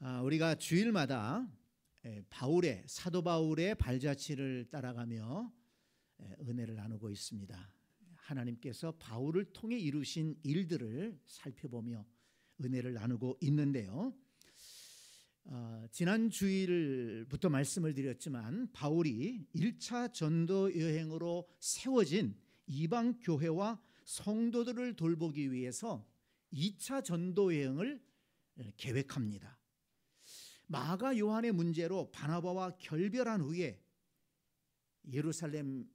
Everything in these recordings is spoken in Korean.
우리가 주일마다 사도 바울의 발자취를 따라가며 은혜를 나누고 있습니다. 하나님께서 바울을 통해 이루신 일들을 살펴보며 은혜를 나누고 있는데요. 지난 주일부터 말씀을 드렸지만 바울이 1차 전도 여행으로 세워진 이방 교회와 성도들을 돌보기 위해서 2차 전도 여행을 계획합니다. 마가 요한의 문제로 바나바와 결별한 후에 예루살렘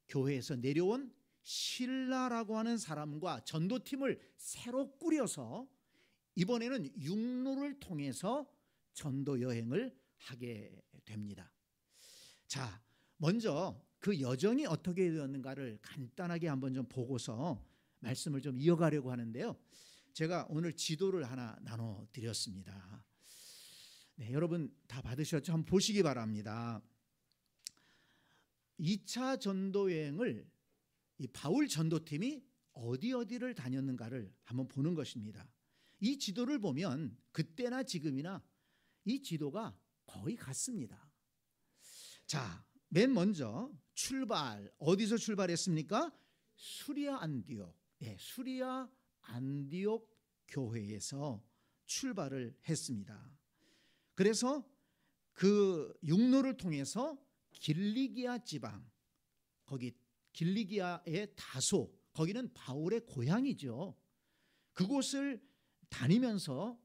교회에서 내려온 실라라고 하는 사람과 전도팀을 새로 꾸려서 이번에는 육로를 통해서 전도 여행을 하게 됩니다. 자, 먼저 그 여정이 어떻게 되었는가를 간단하게 한번 좀 보고서 말씀을 좀 이어가려고 하는데요. 제가 오늘 지도를 하나 나눠드렸습니다. 네, 여러분 다 받으셨죠? 한번 보시기 바랍니다. 2차 전도 여행을 이 바울 전도팀이 어디를 다녔는가를 한번 보는 것입니다. 이 지도를 보면 그때나 지금이나 이 지도가 거의 같습니다. 자, 맨 먼저 출발, 어디서 출발했습니까? 수리아 안디옥. 네, 수리아 안디옥 교회에서 출발을 했습니다. 그래서 그 육로를 통해서 길리기아 지방, 거기 길리기아의 다소, 거기는 바울의 고향이죠. 그곳을 다니면서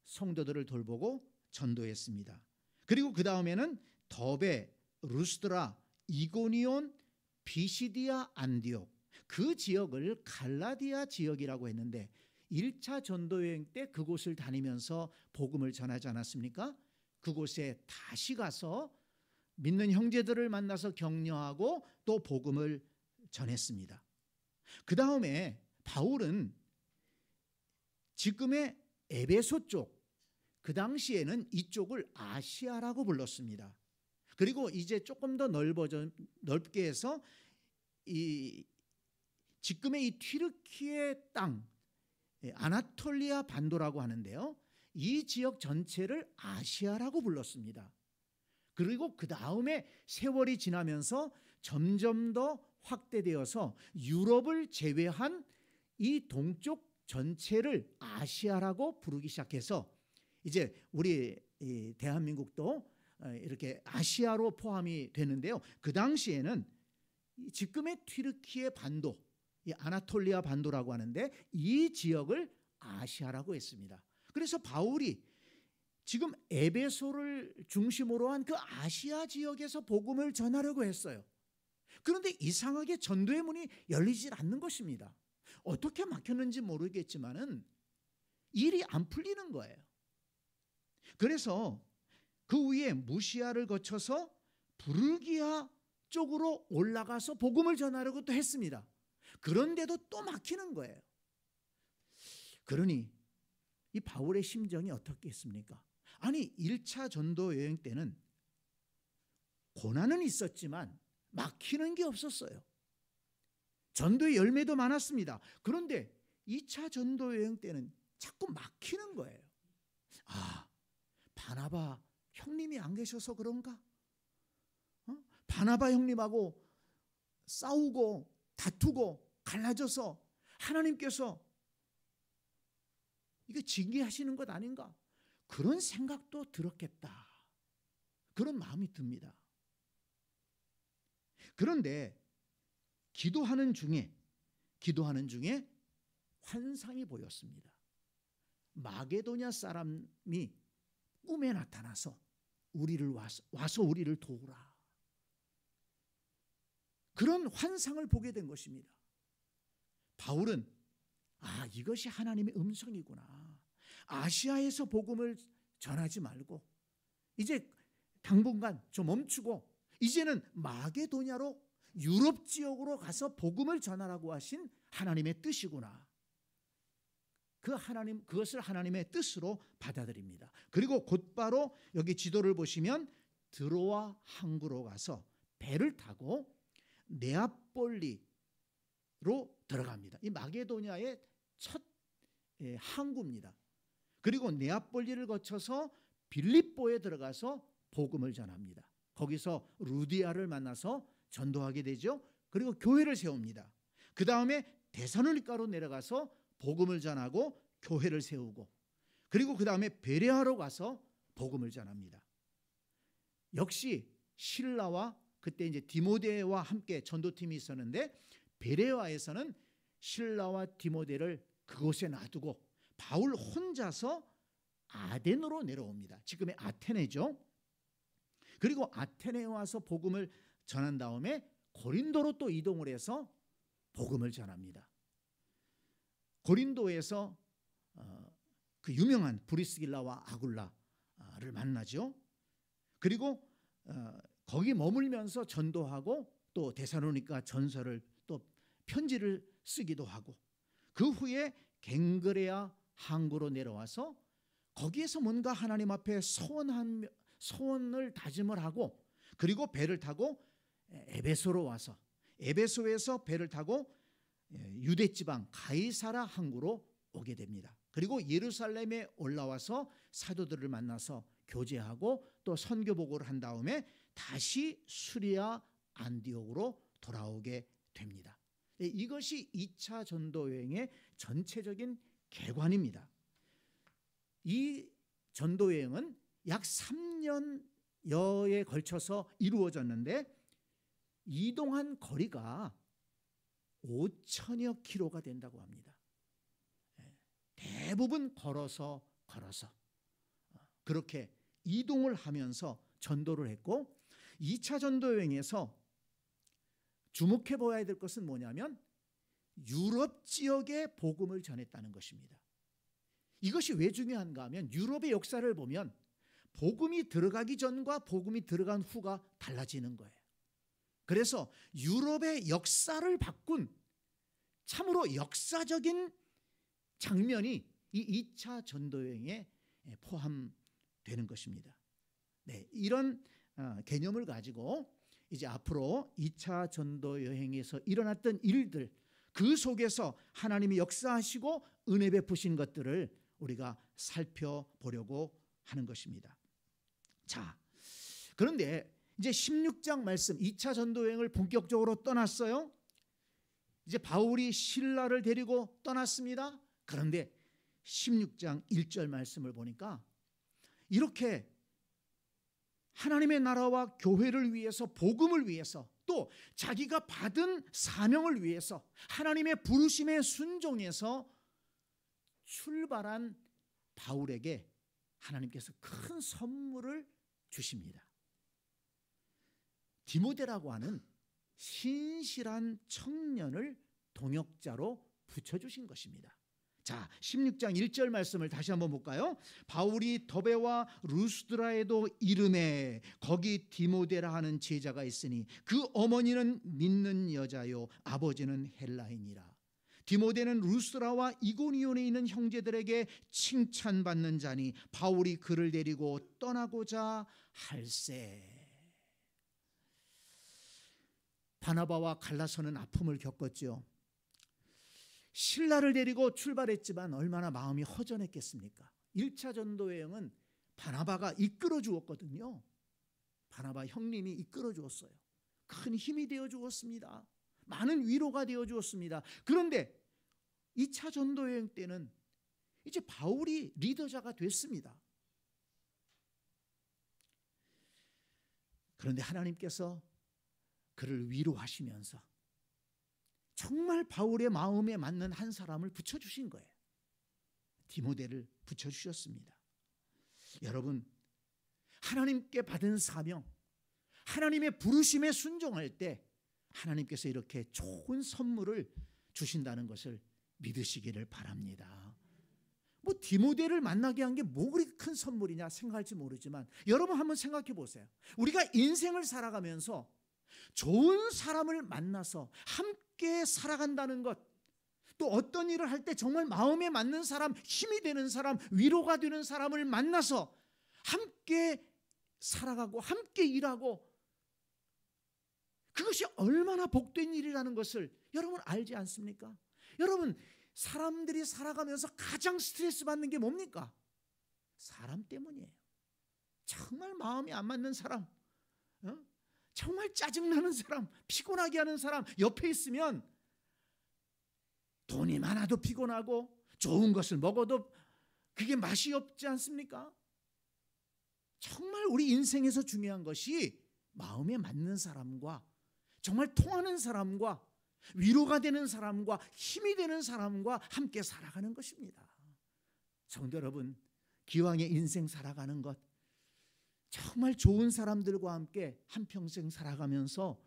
성도들을 돌보고 전도했습니다. 그리고 그 다음에는 더베, 루스드라, 이고니온, 비시디아, 안디옥, 그 지역을 갈라디아 지역이라고 했는데 1차 전도여행 때 그곳을 다니면서 복음을 전하지 않았습니까? 그곳에 다시 가서 믿는 형제들을 만나서 격려하고 또 복음을 전했습니다. 그 다음에 바울은 지금의 에베소 쪽, 그 당시에는 이쪽을 아시아라고 불렀습니다. 그리고 이제 조금 더 넓게 해서 지금의 이 튀르키예 땅, 아나톨리아 반도라고 하는데요. 이 지역 전체를 아시아라고 불렀습니다. 그리고 그 다음에 세월이 지나면서 점점 더 확대되어서 유럽을 제외한 이 동쪽 전체를 아시아라고 부르기 시작해서 이제 우리 대한민국도 이렇게 아시아로 포함이 되는데요. 그 당시에는 지금의 튀르키예 반도, 이 아나톨리아 반도라고 하는데 이 지역을 아시아라고 했습니다. 그래서 바울이 지금 에베소를 중심으로 한 그 아시아 지역에서 복음을 전하려고 했어요. 그런데 이상하게 전도의 문이 열리질 않는 것입니다. 어떻게 막혔는지 모르겠지만은 일이 안 풀리는 거예요. 그래서 그 위에 무시아를 거쳐서 부르기아 쪽으로 올라가서 복음을 전하려고 또 했습니다. 그런데도 또 막히는 거예요. 그러니 이 바울의 심정이 어떻겠습니까? 아니 1차 전도 여행 때는 고난은 있었지만 막히는 게 없었어요. 전도의 열매도 많았습니다. 그런데 2차 전도 여행 때는 자꾸 막히는 거예요. 바나바 형님이 안 계셔서 그런가? 바나바 형님하고 싸우고 다투고 갈라져서 하나님께서 이거 징계하시는 것 아닌가? 그런 생각도 들었겠다. 그런 마음이 듭니다. 그런데 기도하는 중에 환상이 보였습니다. 마게도냐 사람이 꿈에 나타나서 우리를 와서 우리를 도우라. 그런 환상을 보게 된 것입니다. 바울은 이것이 하나님의 음성이구나. 아시아에서 복음을 전하지 말고 이제 당분간 좀 멈추고 이제는 마게도냐로 유럽 지역으로 가서 복음을 전하라고 하신 하나님의 뜻이구나. 그것을 하나님의 뜻으로 받아들입니다. 그리고 곧바로 여기 지도를 보시면 드로아 항구로 가서 배를 타고 네아폴리로 들어갑니다. 이 마게도냐의 첫 항구입니다. 그리고 네아폴리를 거쳐서 빌립보에 들어가서 복음을 전합니다. 거기서 루디아를 만나서 전도하게 되죠. 그리고 교회를 세웁니다. 그 다음에 데살로니가로 내려가서 복음을 전하고 교회를 세우고, 그리고 그 다음에 베레아로 가서 복음을 전합니다. 역시 실라와 그때 이제 디모데와 함께 전도팀이 있었는데, 베레아에서는 실라와 디모데를 그곳에 놔두고 바울 혼자서 아덴으로 내려옵니다. 지금의 아테네죠. 그리고 아테네에 와서 복음을 전한 다음에 고린도로 또 이동을 해서 복음을 전합니다. 고린도에서 그 유명한 브리스길라와 아굴라를 만나죠. 그리고 거기 머물면서 전도하고 또 데살로니가 전서를 또 편지를 쓰기도 하고, 그 후에 갱그레아 항구로 내려와서 거기에서 뭔가 하나님 앞에 소원을 다짐을 하고, 그리고 배를 타고 에베소로 와서 에베소에서 배를 타고 유대 지방 가이사라 항구로 오게 됩니다. 그리고 예루살렘에 올라와서 사도들을 만나서 교제하고 또 선교 보고를 한 다음에 다시 수리아 안디옥으로 돌아오게 됩니다. 이것이 2차 전도 여행의 전체적인 개관입니다. 이 전도 여행은 약 3년여에 걸쳐서 이루어졌는데, 이동한 거리가 5천여 킬로가 된다고 합니다. 대부분 걸어서 그렇게 이동을 하면서 전도를 했고, 2차 전도 여행에서 주목해 보아야 될 것은 뭐냐면 유럽 지역에 복음을 전했다는 것입니다. 이것이 왜 중요한가 하면, 유럽의 역사를 보면 복음이 들어가기 전과 복음이 들어간 후가 달라지는 거예요. 그래서 유럽의 역사를 바꾼 참으로 역사적인 장면이 이 2차 전도 여행에 포함되는 것입니다. 네, 이런 개념을 가지고 이제 앞으로 2차 전도 여행에서 일어났던 일들, 그 속에서 하나님이 역사하시고 은혜 베푸신 것들을 우리가 살펴보려고 하는 것입니다. 자, 그런데 이제 16장 말씀, 2차 전도 여행을 본격적으로 떠났어요. 이제 바울이 실라를 데리고 떠났습니다. 그런데 16장 1절 말씀을 보니까 이렇게 하나님의 나라와 교회를 위해서, 복음을 위해서, 또 자기가 받은 사명을 위해서 하나님의 부르심에 순종해서 출발한 바울에게 하나님께서 큰 선물을 주십니다. 디모데라고 하는 신실한 청년을 동역자로 붙여주신 것입니다. 자, 16장 1절 말씀을 다시 한번 볼까요? 바울이 더베와 루스드라에도 이름에 거기 디모데라 하는 제자가 있으니 그 어머니는 믿는 여자요 아버지는 헬라인이라. 디모데는 루스드라와 이고니온에 있는 형제들에게 칭찬받는 자니 바울이 그를 데리고 떠나고자 할세. 바나바와 갈라서는 아픔을 겪었죠. 실라를 데리고 출발했지만 얼마나 마음이 허전했겠습니까? 1차 전도 여행은 바나바가 이끌어 주었거든요. 바나바 형님이 이끌어 주었어요. 큰 힘이 되어 주었습니다. 많은 위로가 되어 주었습니다. 그런데 2차 전도 여행 때는 이제 바울이 리더자가 됐습니다. 그런데 하나님께서 그를 위로하시면서 정말 바울의 마음에 맞는 한 사람을 붙여주신 거예요. 디모데를 붙여주셨습니다. 여러분, 하나님께 받은 사명, 하나님의 부르심에 순종할 때 하나님께서 이렇게 좋은 선물을 주신다는 것을 믿으시기를 바랍니다. 뭐 디모데를 만나게 한 게 뭐 그리 큰 선물이냐 생각할지 모르지만, 여러분 한번 생각해 보세요. 우리가 인생을 살아가면서 좋은 사람을 만나서 함께 살아간다는 것, 또 어떤 일을 할 때 정말 마음에 맞는 사람, 힘이 되는 사람, 위로가 되는 사람을 만나서 함께 살아가고 함께 일하고, 그것이 얼마나 복된 일이라는 것을 여러분 알지 않습니까? 여러분, 사람들이 살아가면서 가장 스트레스 받는 게 뭡니까? 사람 때문이에요. 정말 마음이 안 맞는 사람, 정말 짜증나는 사람, 피곤하게 하는 사람 옆에 있으면 돈이 많아도 피곤하고 좋은 것을 먹어도 그게 맛이 없지 않습니까? 정말 우리 인생에서 중요한 것이 마음에 맞는 사람과 정말 통하는 사람과 위로가 되는 사람과 힘이 되는 사람과 함께 살아가는 것입니다. 성도 여러분, 기왕의 인생 살아가는 것, 정말 좋은 사람들과 함께 한평생 살아가면서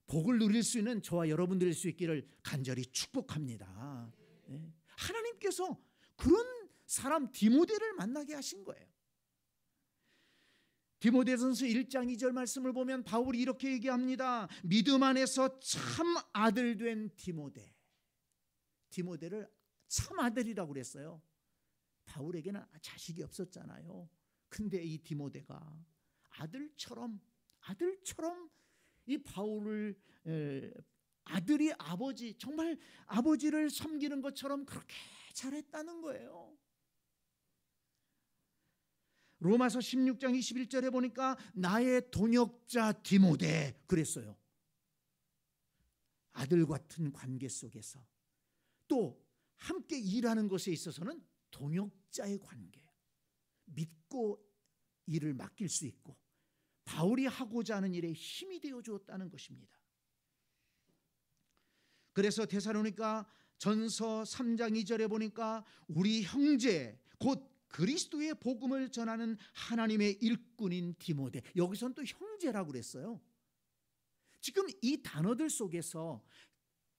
복을 누릴 수 있는 저와 여러분들일 수 있기를 간절히 축복합니다. 하나님께서 그런 사람 디모데를 만나게 하신 거예요. 디모데전서 1장 2절 말씀을 보면 바울이 이렇게 얘기합니다. 믿음 안에서 참 아들 된 디모데. 디모데를 참 아들이라고 그랬어요. 바울에게는 자식이 없었잖아요. 근데 이 디모데가 아들처럼 이 바울을 아들이 아버지, 정말 아버지를 섬기는 것처럼 그렇게 잘했다는 거예요. 로마서 16장 21절에 보니까 나의 동역자 디모데 그랬어요. 아들 같은 관계 속에서 또 함께 일하는 것에 있어서는 동역자의 관계, 믿고 일을 맡길 수 있고 바울이 하고자 하는 일에 힘이 되어 주었다는 것입니다. 그래서 데살로니가 전서 3장 2절에 보니까 우리 형제 곧 그리스도의 복음을 전하는 하나님의 일꾼인 디모데, 여기서는 또 형제라고 그랬어요. 지금 이 단어들 속에서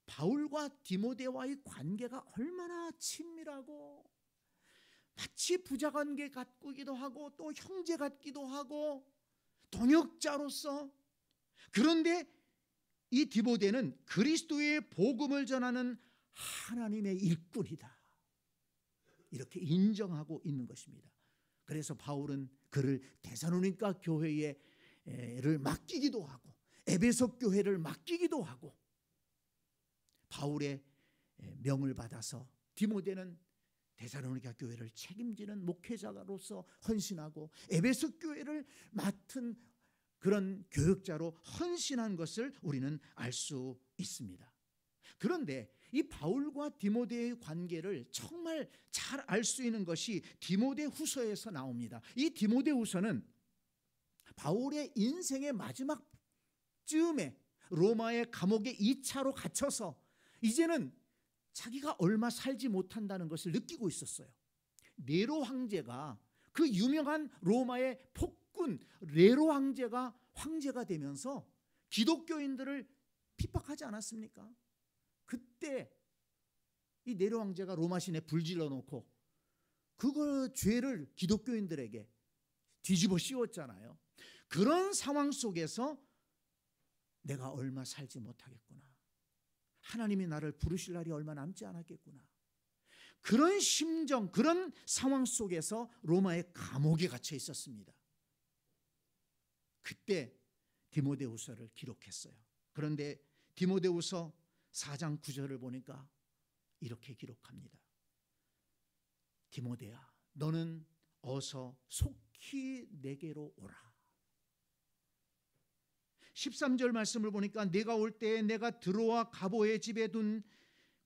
바울과 디모데와의 관계가 얼마나 친밀하고 마치 부자관계 같기도 하고 또 형제 같기도 하고 동역자로서, 그런데 이 디모데는 그리스도의 복음을 전하는 하나님의 일꾼이다, 이렇게 인정하고 있는 것입니다. 그래서 바울은 그를 데살로니가 교회를 맡기기도 하고 에베소 교회를 맡기기도 하고, 바울의 명을 받아서 디모데는 데살로니가 교회를 책임지는 목회자로서 헌신하고 에베소 교회를 맡은 그런 교역자로 헌신한 것을 우리는 알 수 있습니다. 그런데 이 바울과 디모데의 관계를 정말 잘 알 수 있는 것이 디모데후서에서 나옵니다. 이 디모데후서는 바울의 인생의 마지막 즈음에 로마의 감옥에 2차로 갇혀서 이제는 자기가 얼마 살지 못한다는 것을 느끼고 있었어요. 네로 황제가, 그 유명한 로마의 폭군 네로 황제가 황제가 되면서 기독교인들을 핍박하지 않았습니까? 그때 이 네로 황제가 로마 시내에 불질러 놓고 그걸 죄를 기독교인들에게 뒤집어 씌웠잖아요. 그런 상황 속에서 내가 얼마 살지 못하겠구나, 하나님이 나를 부르실 날이 얼마 남지 않았겠구나, 그런 심정, 그런 상황 속에서 로마의 감옥에 갇혀 있었습니다. 그때 디모데후서를 기록했어요. 그런데 디모데후서 4장 9절을 보니까 이렇게 기록합니다. 디모데야, 너는 어서 속히 내게로 오라. 13절 말씀을 보니까 내가 올 때에 내가 드로아 가보의 집에 둔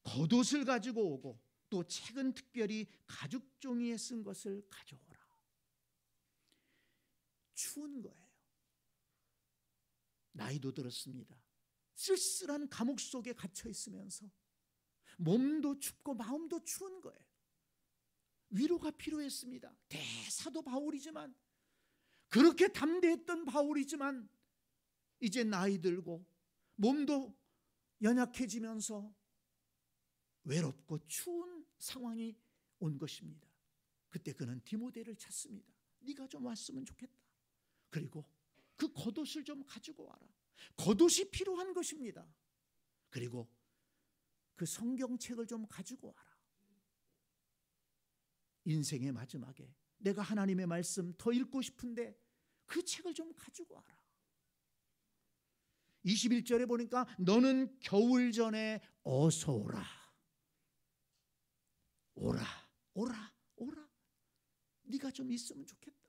겉옷을 가지고 오고 또 책은 특별히 가죽 종이에 쓴 것을 가져오라. 추운 거예요. 나이도 들었습니다. 쓸쓸한 감옥 속에 갇혀 있으면서 몸도 춥고 마음도 추운 거예요. 위로가 필요했습니다. 대사도 바울이지만, 그렇게 담대했던 바울이지만 이제 나이 들고 몸도 연약해지면서 외롭고 추운 상황이 온 것입니다. 그때 그는 디모데를 찾습니다. 네가 좀 왔으면 좋겠다. 그리고 그 겉옷을 좀 가지고 와라. 겉옷이 필요한 것입니다. 그리고 그 성경책을 좀 가지고 와라. 인생의 마지막에 내가 하나님의 말씀 더 읽고 싶은데 그 책을 좀 가지고 와라. 21절에 보니까 너는 겨울 전에 어서 오라. 오라, 오라, 오라. 네가 좀 있으면 좋겠다.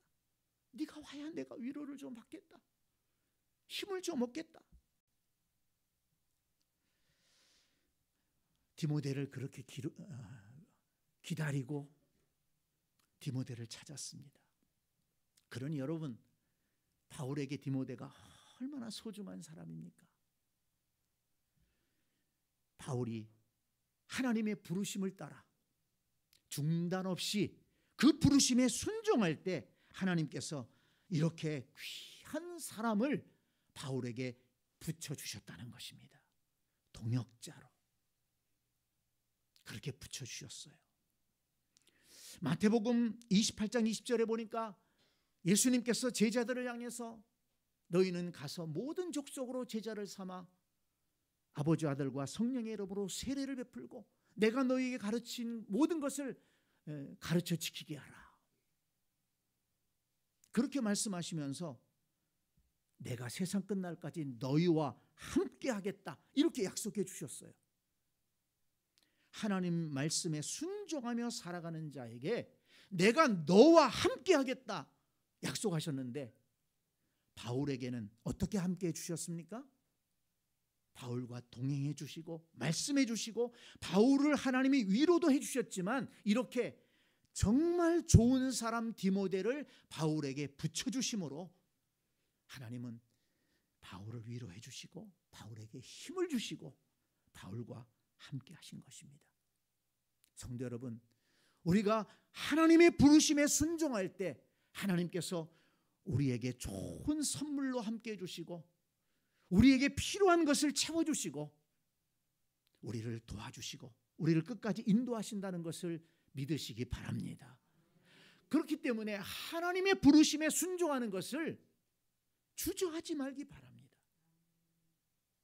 네가 와야 내가 위로를 좀 받겠다. 힘을 좀 얻겠다. 디모데를 그렇게 기다리고 디모데를 찾았습니다. 그러니 여러분, 바울에게 디모데가 얼마나 소중한 사람입니까? 바울이 하나님의 부르심을 따라 중단 없이 그 부르심에 순종할 때 하나님께서 이렇게 귀한 사람을 바울에게 붙여주셨다는 것입니다. 동역자로 그렇게 붙여주셨어요. 마태복음 28장 20절에 보니까 예수님께서 제자들을 향해서 너희는 가서 모든 족속으로 제자를 삼아 아버지 아들과 성령의 이름으로 세례를 베풀고 내가 너희에게 가르친 모든 것을 가르쳐 지키게 하라. 그렇게 말씀하시면서 내가 세상 끝날까지 너희와 함께 하겠다 이렇게 약속해 주셨어요. 하나님 말씀에 순종하며 살아가는 자에게 내가 너와 함께 하겠다 약속하셨는데 바울에게는 어떻게 함께 해 주셨습니까? 바울과 동행해 주시고 말씀해 주시고 바울을 하나님이 위로도 해 주셨지만 이렇게 정말 좋은 사람 디모데를 바울에게 붙여주심으로 하나님은 바울을 위로해 주시고 바울에게 힘을 주시고 바울과 함께 하신 것입니다. 성도 여러분, 우리가 하나님의 부르심에 순종할 때 하나님께서 우리에게 좋은 선물로 함께 해주시고 우리에게 필요한 것을 채워주시고 우리를 도와주시고 우리를 끝까지 인도하신다는 것을 믿으시기 바랍니다. 그렇기 때문에 하나님의 부르심에 순종하는 것을 주저하지 말기 바랍니다.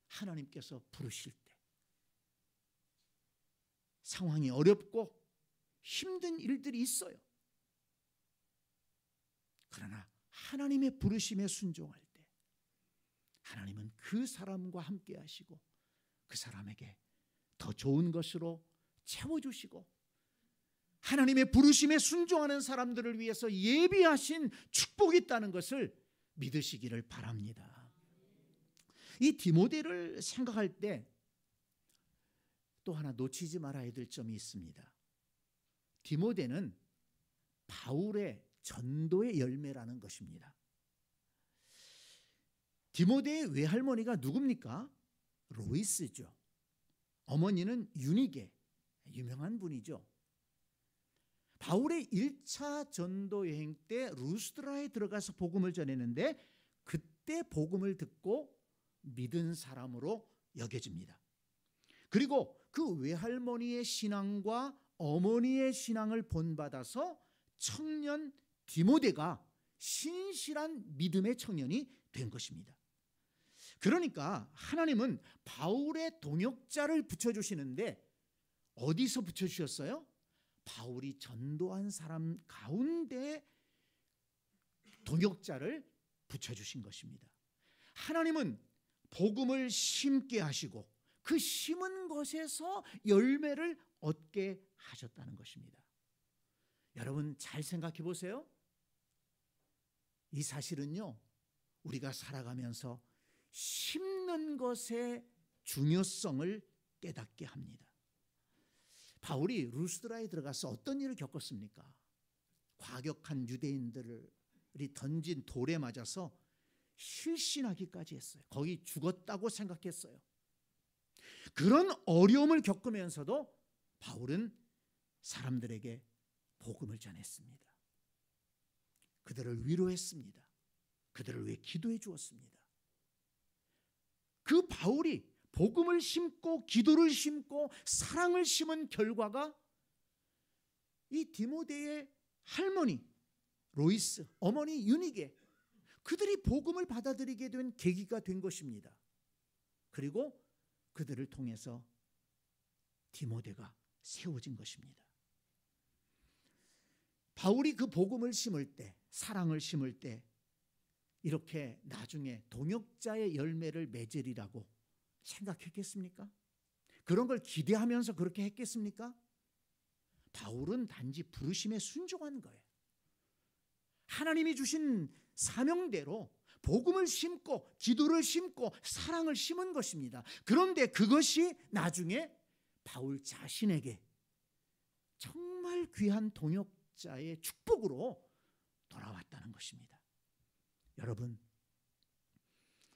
하나님께서 부르실 때 상황이 어렵고 힘든 일들이 있어요. 그러나 하나님의 부르심에 순종할 때 하나님은 그 사람과 함께 하시고 그 사람에게 더 좋은 것으로 채워주시고 하나님의 부르심에 순종하는 사람들을 위해서 예비하신 축복이 있다는 것을 믿으시기를 바랍니다. 이 디모데를 생각할 때 또 하나 놓치지 말아야 될 점이 있습니다. 디모데는 바울의 전도의 열매라는 것입니다. 디모데의 외할머니가 누굽니까? 로이스죠. 어머니는 유니게, 유명한 분이죠. 바울의 1차 전도 여행 때 루스드라에 들어가서 복음을 전했는데 그때 복음을 듣고 믿은 사람으로 여겨집니다. 그리고 그 외할머니의 신앙과 어머니의 신앙을 본받아서 청년 디모데가 신실한 믿음의 청년이 된 것입니다. 그러니까 하나님은 바울의 동역자를 붙여주시는데 어디서 붙여주셨어요? 바울이 전도한 사람 가운데 동역자를 붙여주신 것입니다. 하나님은 복음을 심게 하시고 그 심은 것에서 열매를 얻게 하셨다는 것입니다. 여러분 잘 생각해 보세요. 이 사실은요, 우리가 살아가면서 심는 것의 중요성을 깨닫게 합니다. 바울이 루스드라에 들어가서 어떤 일을 겪었습니까? 과격한 유대인들이 던진 돌에 맞아서 실신하기까지 했어요. 거의 죽었다고 생각했어요. 그런 어려움을 겪으면서도 바울은 사람들에게 복음을 전했습니다. 그들을 위로했습니다. 그들을 위해 기도해 주었습니다. 그 바울이 복음을 심고 기도를 심고 사랑을 심은 결과가 이 디모데의 할머니 로이스, 어머니 유니게, 그들이 복음을 받아들이게 된 계기가 된 것입니다. 그리고 그들을 통해서 디모데가 세워진 것입니다. 바울이 그 복음을 심을 때, 사랑을 심을 때 이렇게 나중에 동역자의 열매를 맺으리라고 생각했겠습니까? 그런 걸 기대하면서 그렇게 했겠습니까? 바울은 단지 부르심에 순종한 거예요. 하나님이 주신 사명대로 복음을 심고 기도를 심고 사랑을 심은 것입니다. 그런데 그것이 나중에 바울 자신에게 정말 귀한 동역자의 축복으로 돌아왔다는 것입니다. 여러분,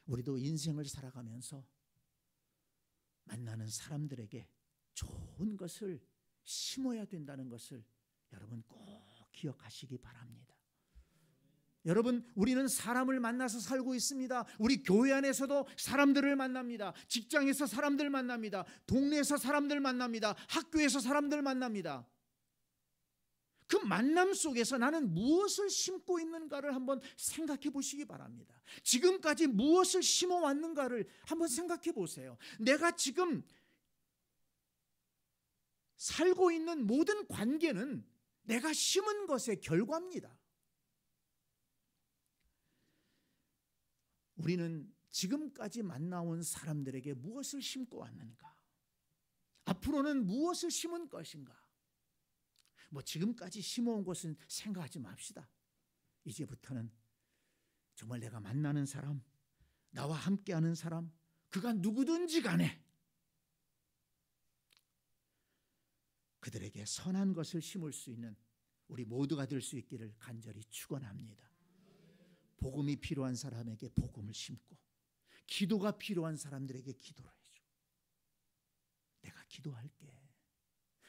우리도 인생을 살아가면서 만나는 사람들에게 좋은 것을 심어야 된다는 것을 여러분 꼭 기억하시기 바랍니다. 여러분, 우리는 사람을 만나서 살고 있습니다. 우리 교회 안에서도 사람들을 만납니다. 직장에서 사람들 만납니다. 동네에서 사람들 만납니다. 학교에서 사람들 만납니다. 그 만남 속에서 나는 무엇을 심고 있는가를 한번 생각해 보시기 바랍니다. 지금까지 무엇을 심어왔는가를 한번 생각해 보세요. 내가 지금 살고 있는 모든 관계는 내가 심은 것의 결과입니다. 우리는 지금까지 만나온 사람들에게 무엇을 심고 왔는가? 앞으로는 무엇을 심은 것인가? 지금까지 심어온 것은 생각하지 맙시다. 이제부터는 정말 내가 만나는 사람, 나와 함께하는 사람, 그가 누구든지 간에 그들에게 선한 것을 심을 수 있는 우리 모두가 될 수 있기를 간절히 축원합니다. 복음이 필요한 사람에게 복음을 심고 기도가 필요한 사람들에게 기도를 해줘. 내가 기도할게.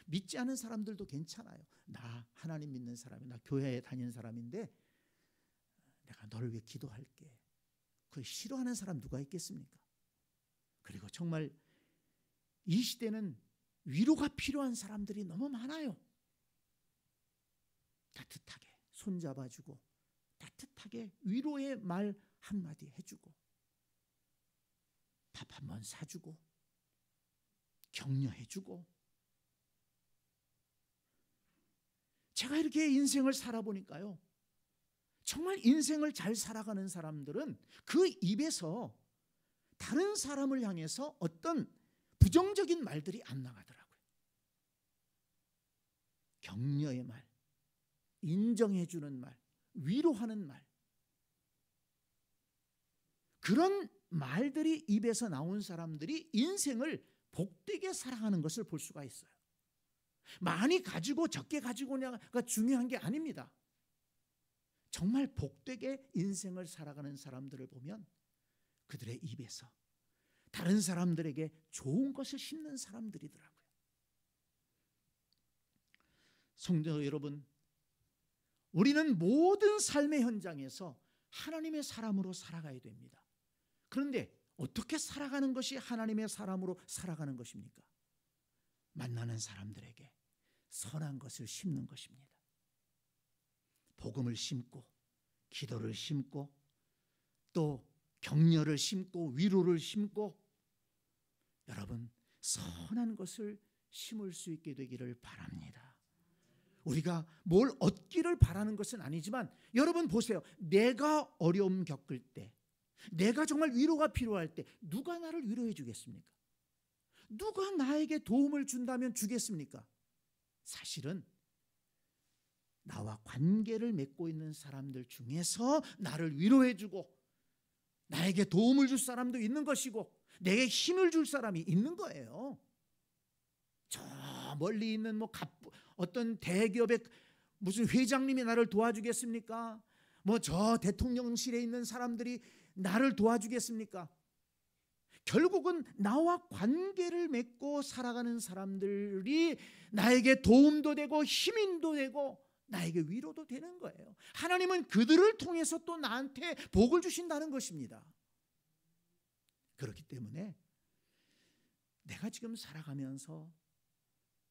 믿지 않은 사람들도 괜찮아요. 나 하나님 믿는 사람이, 나 교회에 다니는 사람인데 내가 너를 위해 기도할게. 그걸 싫어하는 사람 누가 있겠습니까? 그리고 정말 이 시대는 위로가 필요한 사람들이 너무 많아요. 따뜻하게 손잡아주고 따뜻하게 위로의 말 한마디 해주고 밥 한번 사주고 격려해주고. 제가 이렇게 인생을 살아보니까요, 정말 인생을 잘 살아가는 사람들은 그 입에서 다른 사람을 향해서 어떤 부정적인 말들이 안 나가더라고요. 격려의 말, 인정해주는 말, 위로하는 말, 그런 말들이 입에서 나온 사람들이 인생을 복되게 살아가는 것을 볼 수가 있어요. 많이 가지고 적게 가지고냐가 중요한 게 아닙니다. 정말 복되게 인생을 살아가는 사람들을 보면 그들의 입에서 다른 사람들에게 좋은 것을 심는 사람들이더라고요. 성도 여러분, 우리는 모든 삶의 현장에서 하나님의 사람으로 살아가야 됩니다. 그런데 어떻게 살아가는 것이 하나님의 사람으로 살아가는 것입니까? 만나는 사람들에게 선한 것을 심는 것입니다. 복음을 심고 기도를 심고 또 격려를 심고 위로를 심고 여러분 선한 것을 심을 수 있게 되기를 바랍니다. 우리가 뭘 얻기를 바라는 것은 아니지만 여러분 보세요. 내가 어려움 겪을 때, 내가 정말 위로가 필요할 때 누가 나를 위로해 주겠습니까? 누가 나에게 도움을 준다면 주겠습니까? 사실은 나와 관계를 맺고 있는 사람들 중에서 나를 위로해 주고 나에게 도움을 줄 사람도 있는 것이고 내게 힘을 줄 사람이 있는 거예요. 저 멀리 있는 어떤 대기업의 무슨 회장님이 나를 도와주겠습니까? 저 대통령실에 있는 사람들이 나를 도와주겠습니까? 결국은 나와 관계를 맺고 살아가는 사람들이 나에게 도움도 되고 힘인도 되고 나에게 위로도 되는 거예요. 하나님은 그들을 통해서 또 나한테 복을 주신다는 것입니다. 그렇기 때문에 내가 지금 살아가면서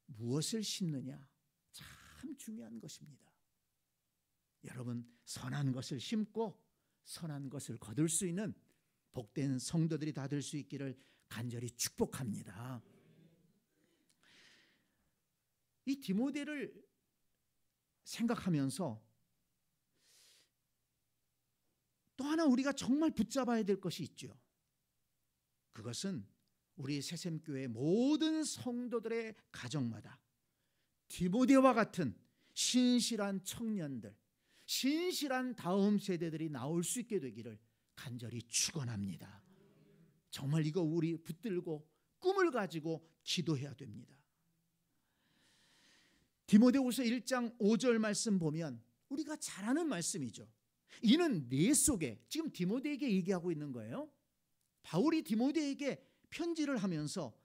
무엇을 심느냐 참 중요한 것입니다. 여러분 선한 것을 심고 선한 것을 거둘 수 있는 복된 성도들이 다 될 수 있기를 간절히 축복합니다. 이 디모데를 생각하면서 또 하나 우리가 정말 붙잡아야 될 것이 있죠. 그것은 우리 새샘교회 모든 성도들의 가정마다 디모데와 같은 신실한 청년들, 신실한 다음 세대들이 나올 수 있게 되기를 간절히 축원합니다. 정말 이거 우리 붙들고 꿈을 가지고 기도해야 됩니다. 디모데후서 1장 5절 말씀 보면 우리가 잘 아는 말씀이죠. 이는 내 속에, 지금 디모데에게 얘기하고 있는 거예요. 바울이 디모데에게 편지를 하면서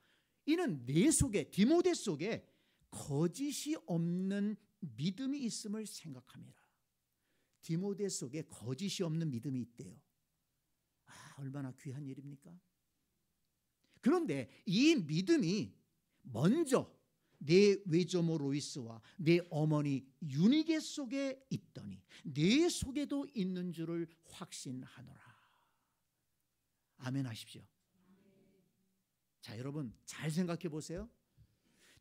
이는 내 속에, 디모데 속에 거짓이 없는 믿음이 있음을 생각함이라. 디모데 속에 거짓이 없는 믿음이 있대요. 얼마나 귀한 일입니까? 그런데 이 믿음이 먼저 내 외조모 로이스와 내 어머니 유니게 속에 있더니 내 속에도 있는 줄을 확신하노라. 아멘 하십시오. 자, 여러분 잘 생각해 보세요.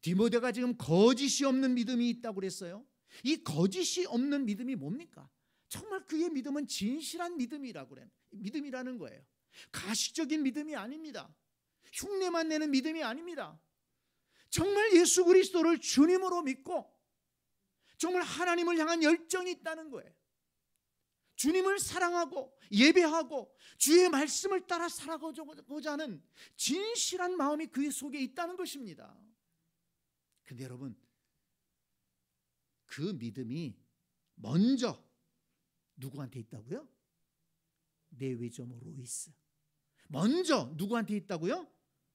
디모데가 지금 거짓이 없는 믿음이 있다고 그랬어요. 이 거짓이 없는 믿음이 뭡니까? 정말 그의 믿음은 진실한 믿음이라는 거예요. 가식적인 믿음이 아닙니다. 흉내만 내는 믿음이 아닙니다. 정말 예수 그리스도를 주님으로 믿고 정말 하나님을 향한 열정이 있다는 거예요. 주님을 사랑하고 예배하고 주의 말씀을 따라 살아가고자 하는 진실한 마음이 그 속에 있다는 것입니다. 그런데 여러분, 그 믿음이 먼저 누구한테 있다고요? 내 외조모 로이스. 먼저 누구한테 있다고요?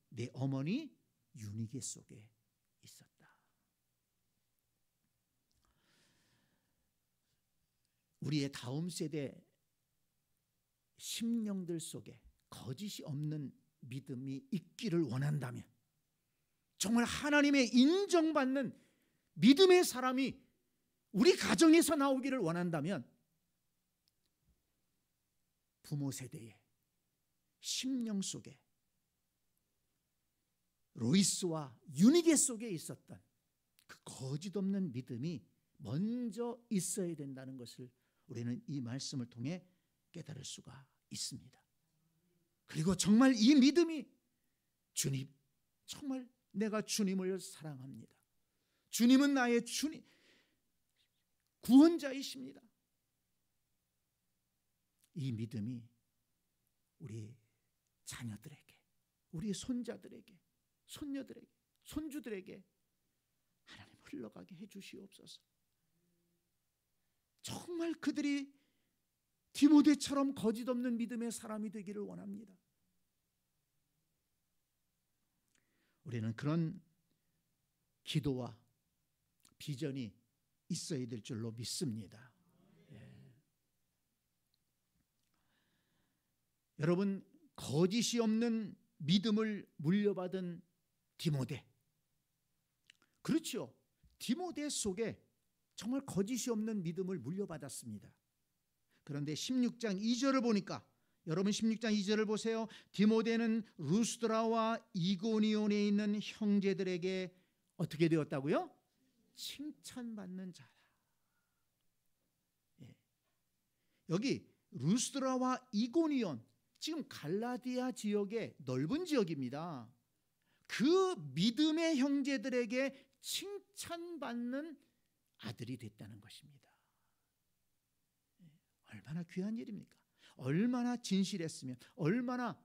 내 어머니 유니게 속에 있었다. 우리의 다음 세대 심령들 속에 거짓이 없는 믿음이 있기를 원한다면, 정말 하나님의 인정받는 믿음의 사람이 우리 가정에서 나오기를 원한다면, 부모 세대의 심령 속에 로이스와 유니게 속에 있었던 그 거짓 없는 믿음이 먼저 있어야 된다는 것을 우리는 이 말씀을 통해 깨달을 수가 있습니다. 그리고 정말 이 믿음이 주님, 정말 내가 주님을 사랑합니다. 주님은 나의 주님, 구원자이십니다. 이 믿음이 우리 자녀들에게, 우리 손자들에게, 손녀들에게, 손주들에게 하나님 흘러가게 해주시옵소서. 정말 그들이 디모데처럼 거짓 없는 믿음의 사람이 되기를 원합니다. 우리는 그런 기도와 비전이 있어야 될 줄로 믿습니다. 여러분, 거짓이 없는 믿음을 물려받은 디모데, 그렇죠. 디모데 속에 정말 거짓이 없는 믿음을 물려받았습니다. 그런데 16장 2절을 보니까, 여러분 16장 2절을 보세요. 디모데는 루스드라와 이고니온에 있는 형제들에게 어떻게 되었다고요? 칭찬받는 자다. 여기 루스드라와 이고니온, 지금 갈라디아 지역의 넓은 지역입니다. 그 믿음의 형제들에게 칭찬받는 아들이 됐다는 것입니다. 얼마나 귀한 일입니까? 얼마나 진실했으면, 얼마나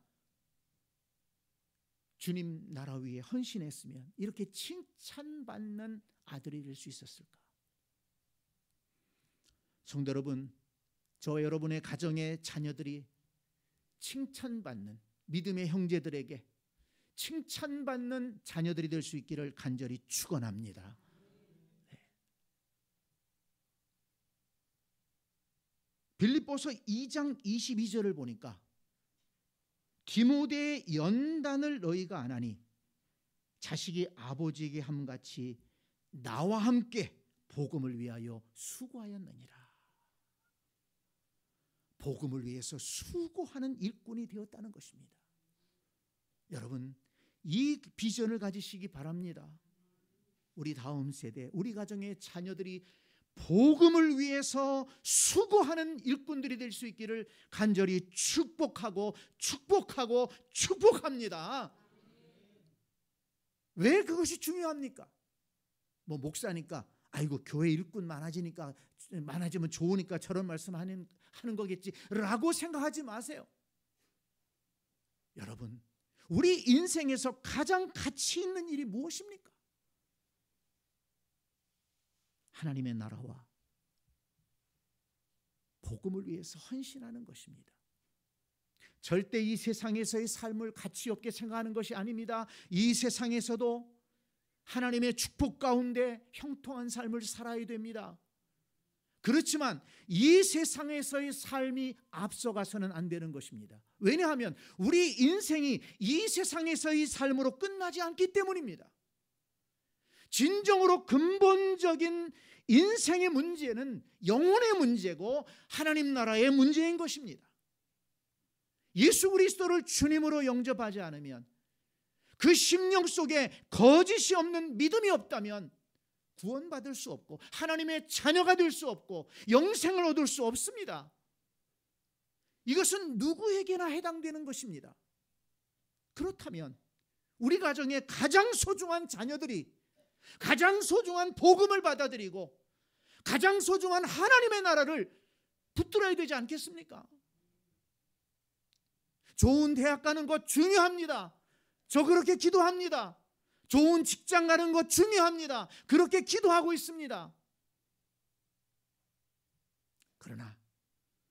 주님 나라 위에 헌신했으면 이렇게 칭찬받는 아들이 될 수 있었을까? 성도 여러분, 저와 여러분의 가정의 자녀들이 칭찬받는, 믿음의 형제들에게 칭찬받는 자녀들이 될 수 있기를 간절히 축원합니다. 빌립보서 2장 22절을 보니까 디모데의 연단을 너희가 안 하니 자식이 아버지에게 함같이 나와 함께 복음을 위하여 수고하였느니라. 복음을 위해서 수고하는 일꾼이 되었다는 것입니다. 여러분, 이 비전을 가지시기 바랍니다. 우리 다음 세대, 우리 가정의 자녀들이 복음을 위해서 수고하는 일꾼들이 될 수 있기를 간절히 축복하고 축복합니다. 왜 그것이 중요합니까? 목사니까 아이고 교회 일꾼 많아지면 좋으니까 저런 말씀하는 거겠지라고 생각하지 마세요. 여러분, 우리 인생에서 가장 가치 있는 일이 무엇입니까? 하나님의 나라와 복음을 위해서 헌신하는 것입니다. 절대 이 세상에서의 삶을 가치 없게 생각하는 것이 아닙니다. 이 세상에서도 하나님의 축복 가운데 형통한 삶을 살아야 됩니다. 그렇지만 이 세상에서의 삶이 앞서가서는 안 되는 것입니다. 왜냐하면 우리 인생이 이 세상에서의 삶으로 끝나지 않기 때문입니다. 진정으로 근본적인 인생의 문제는 영혼의 문제고 하나님 나라의 문제인 것입니다. 예수 그리스도를 주님으로 영접하지 않으면, 그 심령 속에 거짓이 없는 믿음이 없다면 구원받을 수 없고 하나님의 자녀가 될 수 없고 영생을 얻을 수 없습니다. 이것은 누구에게나 해당되는 것입니다. 그렇다면 우리 가정의 가장 소중한 자녀들이 가장 소중한 복음을 받아들이고 가장 소중한 하나님의 나라를 붙들어야 되지 않겠습니까? 좋은 대학 가는 것 중요합니다. 저 그렇게 기도합니다. 좋은 직장 가는 것 중요합니다. 그렇게 기도하고 있습니다. 그러나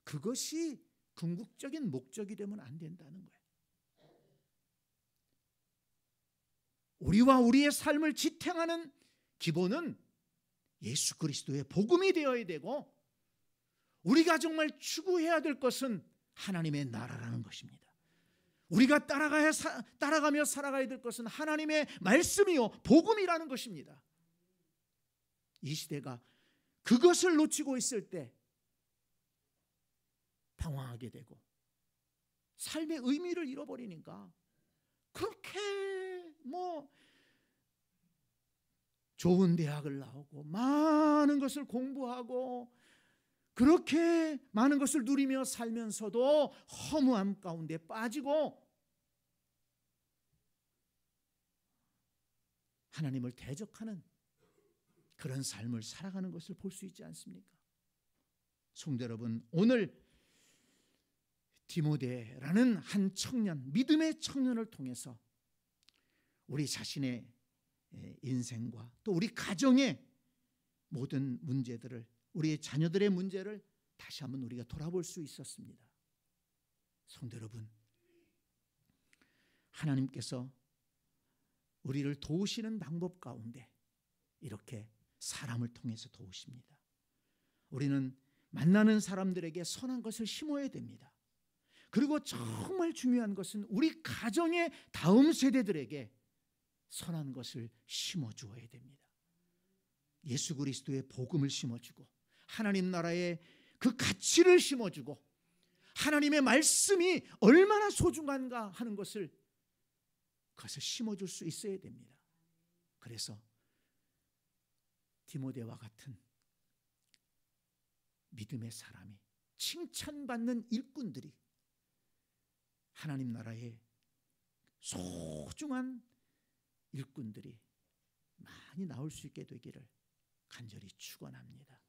그것이 궁극적인 목적이 되면 안 된다는 거예요. 우리와 우리의 삶을 지탱하는 기본은 예수 그리스도의 복음이 되어야 되고, 우리가 정말 추구해야 될 것은 하나님의 나라라는 것입니다. 우리가 따라가며 살아가야 될 것은 하나님의 말씀이요 복음이라는 것입니다. 이 시대가 그것을 놓치고 있을 때 방황하게 되고 삶의 의미를 잃어버리니까 그렇게 좋은 대학을 나오고 많은 것을 공부하고 그렇게 많은 것을 누리며 살면서도 허무함 가운데 빠지고 하나님을 대적하는 그런 삶을 살아가는 것을 볼 수 있지 않습니까? 성도 여러분, 오늘 디모데라는 한 청년, 믿음의 청년을 통해서 우리 자신의 인생과 또 우리 가정의 모든 문제들을, 우리의 자녀들의 문제를 다시 한번 우리가 돌아볼 수 있었습니다. 성도 여러분, 하나님께서 우리를 도우시는 방법 가운데 이렇게 사람을 통해서 도우십니다. 우리는 만나는 사람들에게 선한 것을 심어야 됩니다. 그리고 정말 중요한 것은 우리 가정의 다음 세대들에게 선한 것을 심어주어야 됩니다. 예수 그리스도의 복음을 심어주고 하나님 나라의 그 가치를 심어주고 하나님의 말씀이 얼마나 소중한가 하는 것을 그것을 심어줄 수 있어야 됩니다. 그래서 디모데와 같은 믿음의 사람이, 칭찬받는 일꾼들이 하나님 나라의 소중한 일꾼들이 많이 나올 수 있게 되기를 간절히 축원합니다.